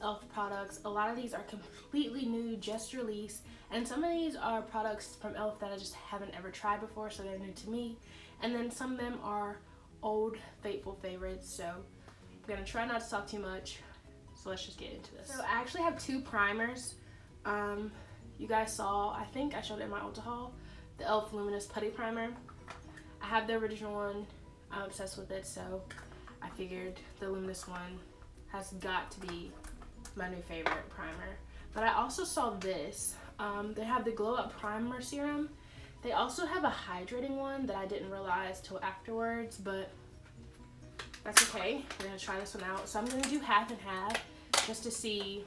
e.l.f. products. A lot of these are completely new, just released, and some of these are products from e.l.f. that I just haven't ever tried before, so they're new to me. And then some of them are old faithful favorites, so I'm gonna try not to talk too much. So let's just get into this. So I actually have two primers. You guys saw, I think I showed it in my Ulta haul, the e.l.f. Luminous Putty Primer. I have the original one. I'm obsessed with it, so I figured the Luminous one has got to be my new favorite primer. But I also saw this. They have the Glow Up Primer Serum. They also have a hydrating one that I didn't realize till afterwards, but that's okay. We're gonna try this one out. So I'm gonna do half and half just to see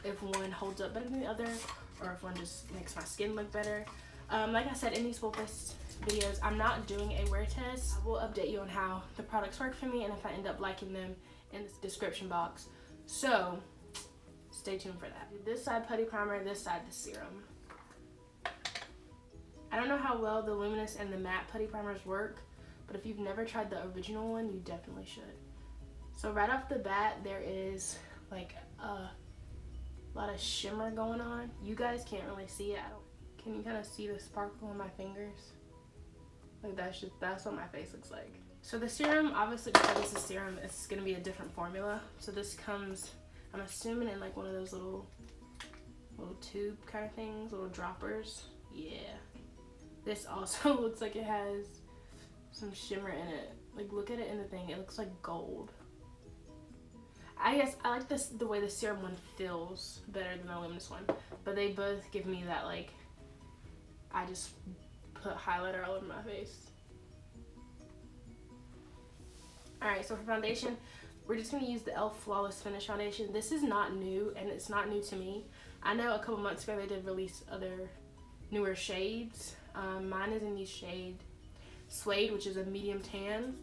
if one holds up better than the other, or if one just makes my skin look better. Like I said in these full face videos, I'm not doing a wear test. I will update you on how the products work for me and if I end up liking them in the description box. So stay tuned for that. This side putty primer, this side the serum. I don't know how well the luminous and the matte putty primers work, but if you've never tried the original one, you definitely should. So right off the bat, there is like a lot of shimmer going on. You guys can't really see it. Can you kind of see the sparkle on my fingers? Like that's what my face looks like. So the serum, obviously because this is serum, it's gonna be a different formula. So this comes, I'm assuming, in like one of those little tube kind of things, little droppers. Yeah. This also looks like it has some shimmer in it. Like look at it in the thing, it looks like gold. I guess I like the way the serum one feels better than the luminous one, but they both give me that like, I just put highlighter all over my face. Alright, so for foundation, we're just going to use the e.l.f. Flawless Finish Foundation. This is not new, and it's not new to me. I know a couple months ago they did release other newer shades. Mine is in the shade Suede, which is a medium tan.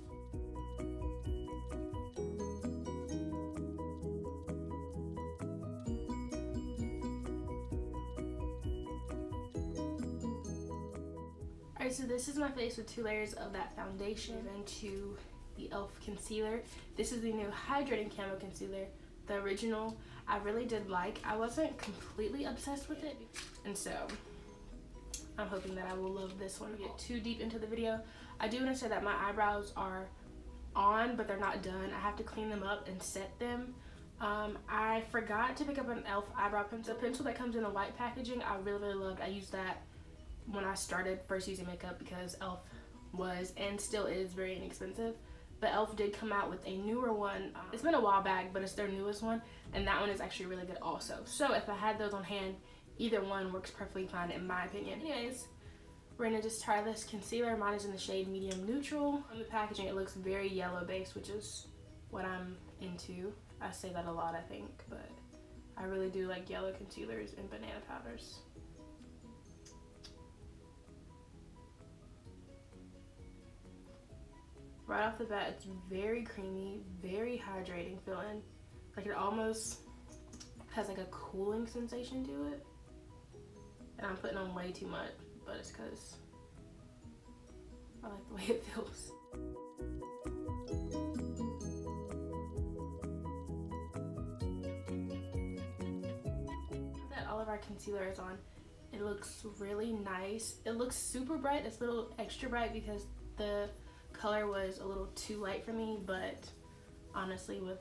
Alright, so this is my face with 2 layers of that foundation into the e.l.f. concealer. This is the new Hydrating Camo concealer. The original I really did like. I wasn't completely obsessed with it, and so I'm hoping that I will love this one. Get too deep into the video, I do want to say that my eyebrows are on, but they're not done. I have to clean them up and set them. I forgot to pick up an e.l.f. eyebrow pencil. The pencil that comes in the white packaging, I really loved. I used that when I started first using makeup because e.l.f. was and still is very inexpensive. But e.l.f. did come out with a newer one. It's been a while back, but it's their newest one, and that one is actually really good also. So if I had those on hand, either one works perfectly fine in my opinion. Anyways, we're gonna just try this concealer. Mine is in the shade Medium Neutral. On the packaging, it looks very yellow based, which is what I'm into. I say that a lot, I think, but I really do like yellow concealers and banana powders. Right off the bat, it's very creamy, very hydrating feeling. Like it almost has like a cooling sensation to it. And I'm putting on way too much, but it's because I like the way it feels. Now that all of our concealer is on, it looks really nice. It looks super bright. It's a little extra bright because the color was a little too light for me, but honestly with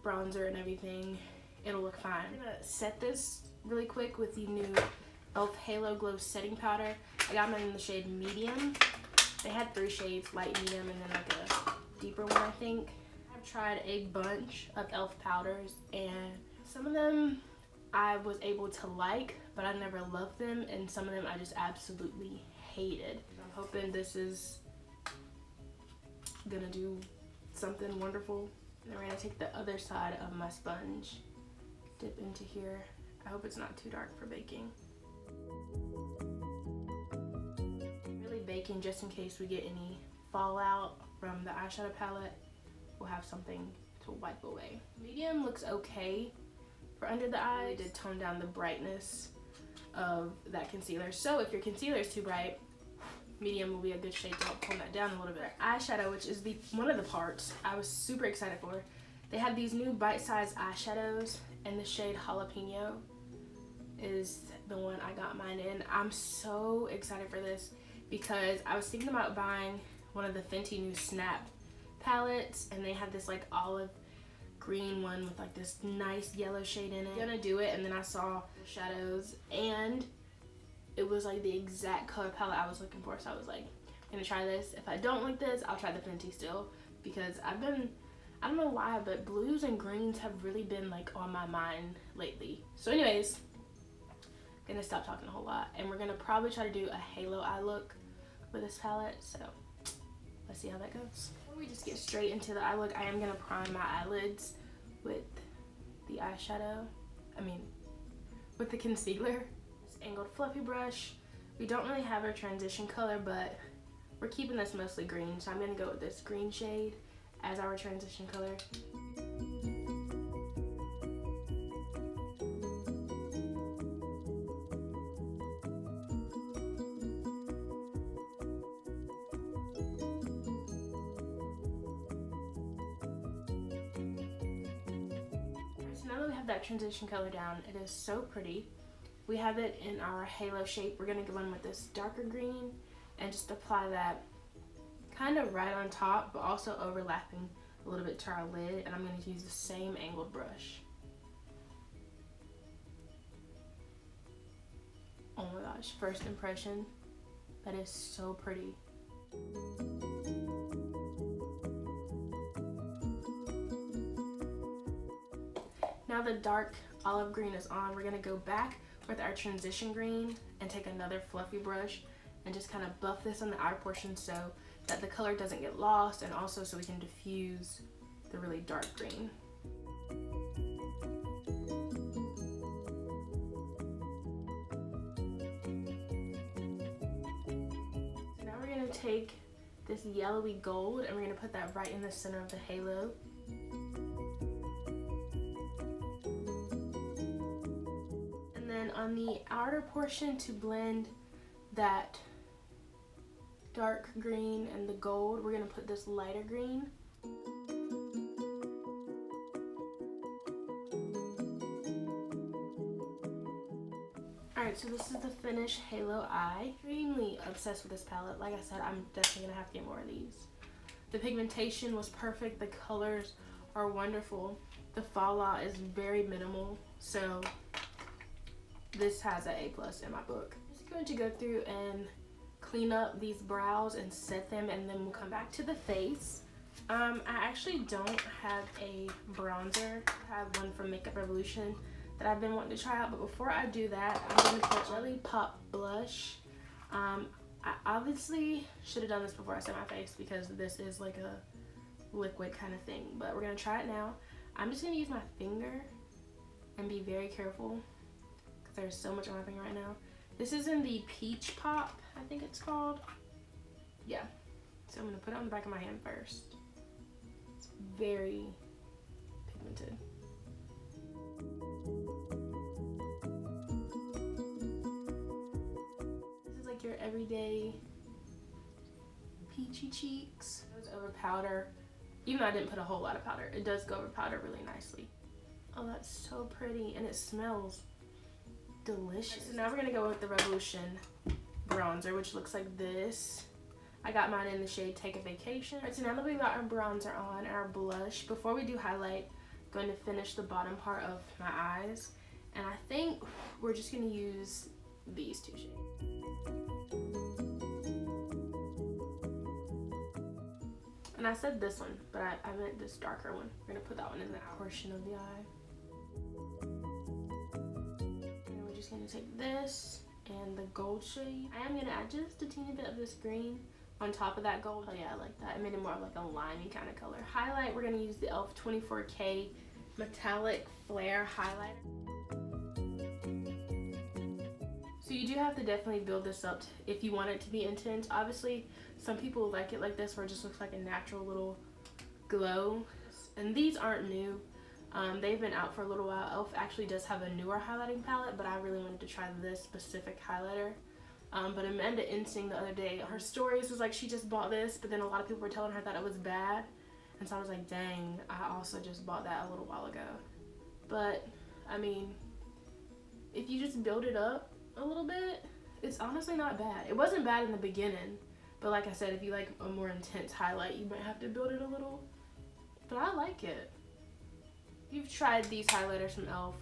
bronzer and everything, it'll look fine. I'm gonna set this really quick with the new e.l.f. Halo Glow Setting Powder. I got mine in the shade Medium. They had 3 shades, light, medium, and then like a deeper one, I think. I've tried a bunch of e.l.f. powders, and some of them I was able to like, but I never loved them, and some of them I just absolutely hated. I'm hoping this is gonna do something wonderful. And then we're gonna take the other side of my sponge, dip into here. I hope it's not too dark for baking. Really baking just in case we get any fallout from the eyeshadow palette. We'll have something to wipe away. Medium looks okay for under the eye. I did tone down the brightness of that concealer. So if your concealer is too bright, medium will be a good shade to help tone that down a little bit. Eyeshadow, which is one of the parts I was super excited for. They have these new bite-sized eyeshadows, and the shade Jalapeño is the one I got mine in. I'm so excited for this because I was thinking about buying one of the Fenty new Snap palettes, and they have this like olive green one with like this nice yellow shade in it. I'm gonna do it, and then I saw shadows, and it was like the exact color palette I was looking for, so I was like, I'm gonna try this. If I don't like this, I'll try the Fenty still, because I don't know why, but blues and greens have really been like on my mind lately. So anyways, gonna stop talking a whole lot, and we're gonna probably try to do a halo eye look with this palette, so let's see how that goes. Before we just get straight into the eye look, I am gonna prime my eyelids with the eyeshadow, with the concealer. This angled fluffy brush. We don't really have our transition color, but we're keeping this mostly green, so I'm gonna go with this green shade as our transition color. Now that we have that transition color down, it is so pretty. We have it in our halo shape. We're gonna go in with this darker green and just apply that kind of right on top, but also overlapping a little bit to our lid. And I'm gonna use the same angled brush. Oh my gosh, first impression, that is so pretty. Now the dark olive green is on, we're gonna go back with our transition green and take another fluffy brush and just kind of buff this on the outer portion so that the color doesn't get lost, and also so we can diffuse the really dark green. So now we're gonna take this yellowy gold and we're gonna put that right in the center of the halo. On the outer portion, to blend that dark green and the gold, we're gonna put this lighter green. Alright, so this is the finished halo eye. Extremely obsessed with this palette. Like I said, I'm definitely gonna have to get more of these. The pigmentation was perfect. The colors are wonderful. The fallout is very minimal, so this has an A+ in my book. I'm just going to go through and clean up these brows and set them, and then we'll come back to the face. I actually don't have a bronzer. I have one from Makeup Revolution that I've been wanting to try out, but before I do that, I'm going to put Jelly Pop blush. I obviously should have done this before I set my face because this is like a liquid kind of thing, but we're going to try it now. I'm just going to use my finger and be very careful. There's so much on my finger right now. This is in the Peach Pop, I think it's called. Yeah. So I'm gonna put it on the back of my hand first. It's very pigmented. This is like your everyday peachy cheeks. It goes over powder. Even though I didn't put a whole lot of powder, it does go over powder really nicely. Oh, that's so pretty, and it smells delicious. So now we're gonna go with the Revolution bronzer, which looks like this. I got mine in the shade Take a Vacation. Alright, so now that we've got our bronzer on, our blush, before we do highlight, I'm going to finish the bottom part of my eyes. And I think we're just gonna use these two shades. And I said this one, but I meant this darker one. We're gonna put that one in the portion of the eye. Gonna take this and the gold shade. I am gonna add just a teeny bit of this green on top of that gold. Oh yeah, I like that. It made it more of like a limey kind of color. Highlight, we're gonna use the e.l.f. 24K Metallic Flare Highlighter. So you do have to definitely build this up if you want it to be intense. Obviously, some people like it like this where it just looks like a natural little glow. And these aren't new. They've been out for a little while. e.l.f. actually does have a newer highlighting palette, but I really wanted to try this specific highlighter. But Amanda Insing the other day, her stories was like she just bought this, but then a lot of people were telling her that it was bad. And so I was like, dang, I also just bought that a little while ago. But I mean, if you just build it up a little bit, it's honestly not bad. It wasn't bad in the beginning, but like I said, if you like a more intense highlight, you might have to build it a little. But I like it. If you've tried these highlighters from e.l.f,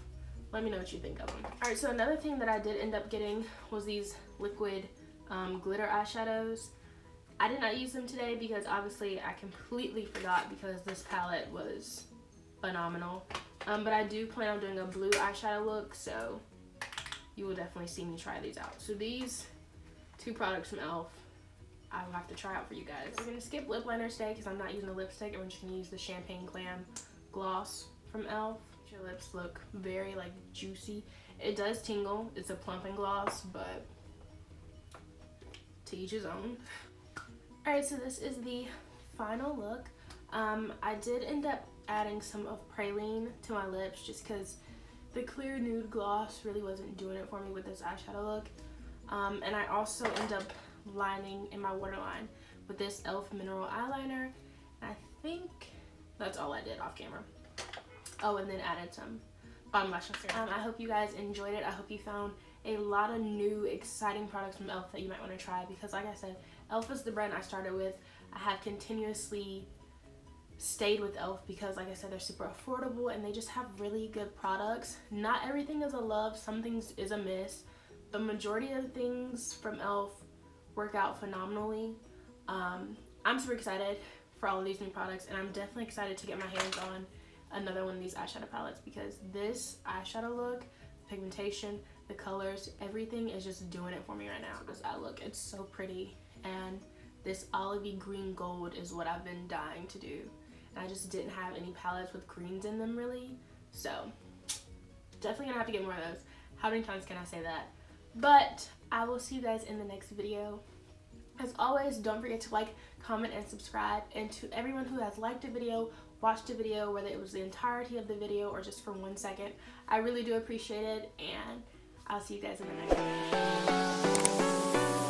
let me know what you think of them. Alright, so another thing that I did end up getting was these liquid glitter eyeshadows. I did not use them today because obviously I completely forgot because this palette was phenomenal. But I do plan on doing a blue eyeshadow look, so you will definitely see me try these out. So these two products from e.l.f, I will have to try out for you guys. We're going to skip lip liner today because I'm not using a lipstick, and we're just going to use the Champagne Glam gloss from e.l.f. Your lips look very like juicy. It does tingle. It's a plumping gloss, but to each his own. Alright, so this is the final look. I did end up adding some of Praline to my lips just because the clear nude gloss really wasn't doing it for me with this eyeshadow look. And I also end up lining in my waterline with this e.l.f. mineral eyeliner. And I think that's all I did off camera. Oh, and then added some bottom lash mascara. I hope you guys enjoyed it. I hope you found a lot of new exciting products from e.l.f. that you might want to try, because like I said, e.l.f. is the brand I started with. I have continuously stayed with e.l.f. because like I said, they're super affordable and they just have really good products. Not everything is a love, some things is a miss. The majority of the things from e.l.f. work out phenomenally. I'm super excited for all of these new products, and I'm definitely excited to get my hands on another one of these eyeshadow palettes, because this eyeshadow look, the pigmentation, the colors, everything is just doing it for me right now. This eye look, it's so pretty, and this olivey green gold is what I've been dying to do, and I just didn't have any palettes with greens in them really, so definitely gonna have to get more of those. How many times can I say that? But I will see you guys in the next video. As always, don't forget to like, comment, and subscribe. And to everyone who has liked a video, watched a video, whether it was the entirety of the video or just for 1 second, I really do appreciate it, and I'll see you guys in the next video.